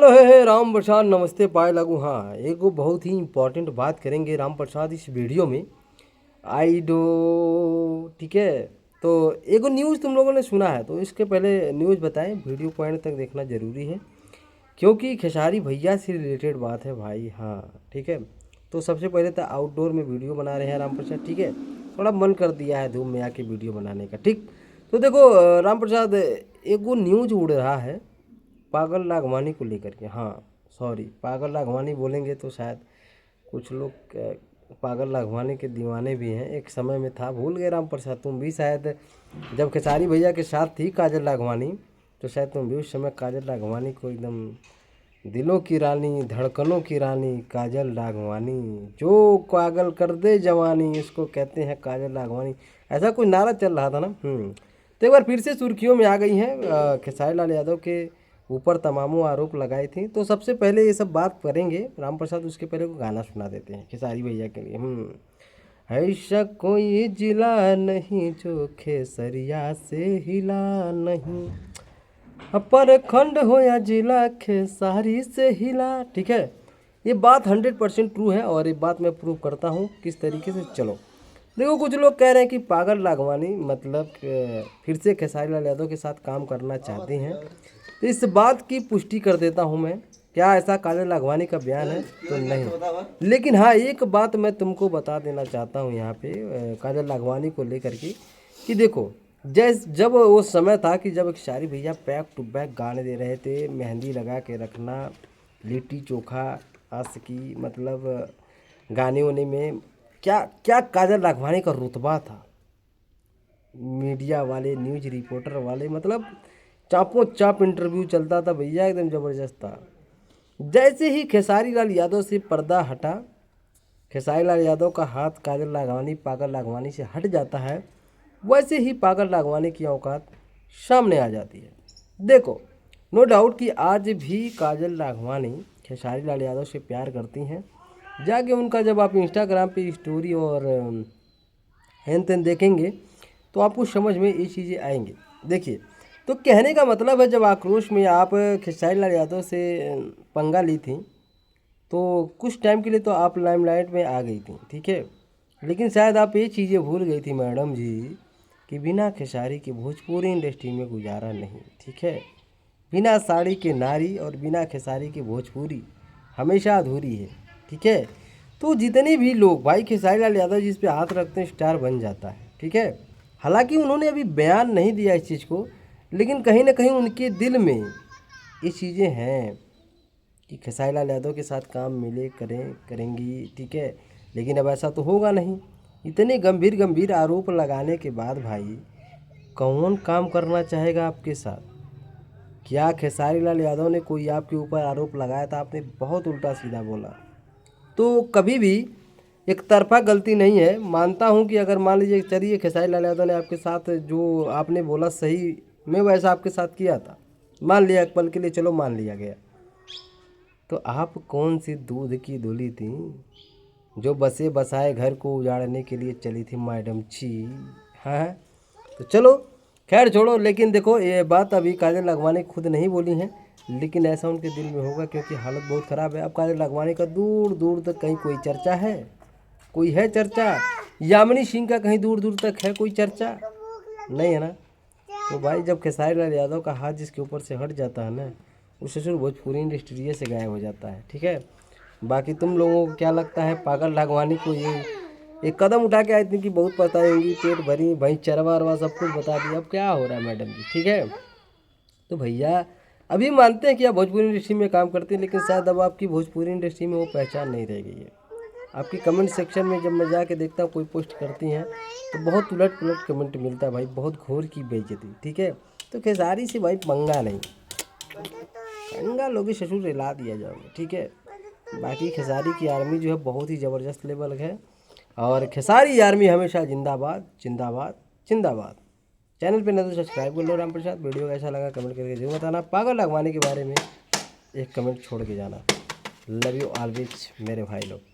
Hello हे राम प्रसाद नमस्ते पाए लागू। हाँ, एगो बहुत ही इम्पोर्टेंट बात करेंगे राम प्रसाद इस वीडियो में। आई डो ठीक है। तो एगो न्यूज़ तुम लोगों ने सुना है तो इसके पहले न्यूज़ बताएं, वीडियो पॉइंट तक देखना ज़रूरी है क्योंकि खेसारी भैया से रिलेटेड बात है भाई। हाँ ठीक है। तो सबसे पहले तो आउटडोर में वीडियो बना रहे हैं राम प्रसाद, ठीक है। थोड़ा मन कर दिया है धूम में आके वीडियो बनाने का, ठीक। तो देखो राम प्रसाद, एगो न्यूज उड़ रहा है पागल लाघवानी को लेकर के। हाँ सॉरी, पागल लाघवानी बोलेंगे तो शायद कुछ लोग पागल लाघवानी के दीवाने भी हैं। एक समय में था, भूल गए राम प्रसाद तुम भी शायद, जब खेसारी भैया के साथ थी काजल लाघवानी तो शायद तुम भी उस समय काजल लाघवानी को एकदम दिलों की रानी धड़कनों की रानी काजल लाघवानी, जो पागल कर दे जवानी इसको कहते हैं काजल लाघवानी, ऐसा कोई नारा चल रहा था ना। तो एक बार फिर से सुर्खियों में आ गई हैं खेसारी लाल यादव के ऊपर तमामों आरोप लगाए थे। तो सबसे पहले ये सब बात करेंगे राम प्रसाद, उसके पहले को गाना सुना देते हैं खेसारी भैया के लिए। ऐसा कोई जिला नहीं जो खेसरिया से हिला नहीं, पर खंड हो या जिला खेसारी से हिला, ठीक है। ये बात 100% ट्रू है और ये बात मैं प्रूव करता हूँ किस तरीके से। चलो देखो, कुछ लोग कह रहे हैं कि पागल लाघवानी मतलब फिर से खेसारी लाल यादव के साथ काम करना चाहते हैं। तो इस बात की पुष्टि कर देता हूं मैं, क्या ऐसा काजल लाघवानी का बयान है तो नहीं। लेकिन हाँ, एक बात मैं तुमको बता देना चाहता हूं यहाँ पे काजल लाघवानी को लेकर के कि देखो, जब वो समय था कि जब खेसारी भैया बैक टू बैक गाने दे रहे थे, मेहंदी लगा के रखना, लिट्टी चोखा, आशिकी, मतलब गाने वाने में क्या क्या काजल लाघवानी का रुतबा था। मीडिया वाले, न्यूज रिपोर्टर वाले, मतलब चापों चाप इंटरव्यू चलता था भैया, एकदम ज़बरदस्त था। जैसे ही खेसारी लाल यादव से पर्दा हटा, खेसारी लाल यादव का हाथ काजल लाघवानी पागल लाघवानी से हट जाता है, वैसे ही पागल लाघवानी की औकात सामने आ जाती है। देखो, नो डाउट कि आज भी काजल लाघवानी खेसारी लाल यादव से प्यार करती हैं। जाके उनका जब आप इंस्टाग्राम पे स्टोरी और हैन तैन देखेंगे तो आपको समझ में ये चीज़ें आएंगी। देखिए, तो कहने का मतलब है, जब आक्रोश में आप खेसारी लाल यादव से पंगा ली थी तो कुछ टाइम के लिए तो आप लाइमलाइट में आ गई थी, ठीक है। लेकिन शायद आप ये चीज़ें भूल गई थी मैडम जी कि बिना खेसारी के भोजपुरी इंडस्ट्री में गुजारा नहीं, ठीक है। बिना साड़ी के नारी और बिना खेसारी के भोजपुरी हमेशा अधूरी है, ठीक है। तो जितने भी लोग, भाई खेसारी लाल यादव जिस पे हाथ रखते हैं स्टार बन जाता है, ठीक है। हालांकि उन्होंने अभी बयान नहीं दिया इस चीज़ को, लेकिन कहीं ना कहीं उनके दिल में ये चीज़ें हैं कि खेसारी लाल यादव के साथ काम मिले करेंगी, ठीक है। लेकिन अब ऐसा तो होगा नहीं। इतने गंभीर गंभीर आरोप लगाने के बाद भाई कौन काम करना चाहेगा आपके साथ। क्या खेसारी लाल यादव ने कोई आपके ऊपर आरोप लगाया था, आपने बहुत उल्टा सीधा बोला, तो कभी भी एक तरफा गलती नहीं है। मानता हूं कि अगर मान लीजिए, चलिए खेसारी लाल यादव ने आपके साथ जो आपने बोला सही में वैसा आपके साथ किया था, मान लिया एक पल के लिए, चलो मान लिया गया, तो आप कौन सी दूध की धुली थी जो बसे बसाए घर को उजाड़ने के लिए चली थी मैडम जी। हाँ, तो चलो खैर छोड़ो। लेकिन देखो, ये बात अभी काजल लाघवानी खुद नहीं बोली हैं, लेकिन ऐसा उनके दिल में होगा क्योंकि हालत बहुत ख़राब है। अब काजल लाघवानी का दूर दूर तक कहीं कोई चर्चा है, कोई है चर्चा? यामिनी सिंह का कहीं दूर दूर तक है कोई चर्चा? नहीं है ना। तो भाई जब खेसारी लाल यादव का हाथ जिसके ऊपर से हट जाता है ना, उस ससुर भोजपुरी इंडस्ट्री से गायब हो जाता है, ठीक है। बाकी तुम लोगों को क्या लगता है, पागल लाघवानी को ये एक कदम उठा के आई थी कि बहुत बताएंगी, पेट भरी भाई, चरवा अरवा सब कुछ बता दिया, अब क्या हो रहा है मैडम जी, ठीक है। तो भैया अभी मानते हैं कि आप भोजपुरी इंडस्ट्री में काम करते हैं, लेकिन शायद अब आपकी भोजपुरी इंडस्ट्री में वो पहचान नहीं रह गई है। आपकी कमेंट सेक्शन में जब मैं जाके देखता हूँ कोई पोस्ट करती हैं तो बहुत उलट पुलट कमेंट मिलता है भाई, बहुत घोर की बेइज्जती, ठीक है। तो खेसारी से भाई पंगा नहीं, पंगा लोगे ससुर रिला दिया जाओगे, ठीक है। बाकी खेसारी की आर्मी जो है बहुत ही ज़बरदस्त लेवल है और खेसारी आर्मी हमेशा जिंदाबाद जिंदाबाद जिंदाबाद। चैनल पे न तो सब्सक्राइब कर लो राम प्रसाद। वीडियो कैसा लगा कमेंट करके जरूर बताना। पागल लाघवानी के बारे में एक कमेंट छोड़ के जाना। लव यू ऑलवेज मेरे भाई लोग।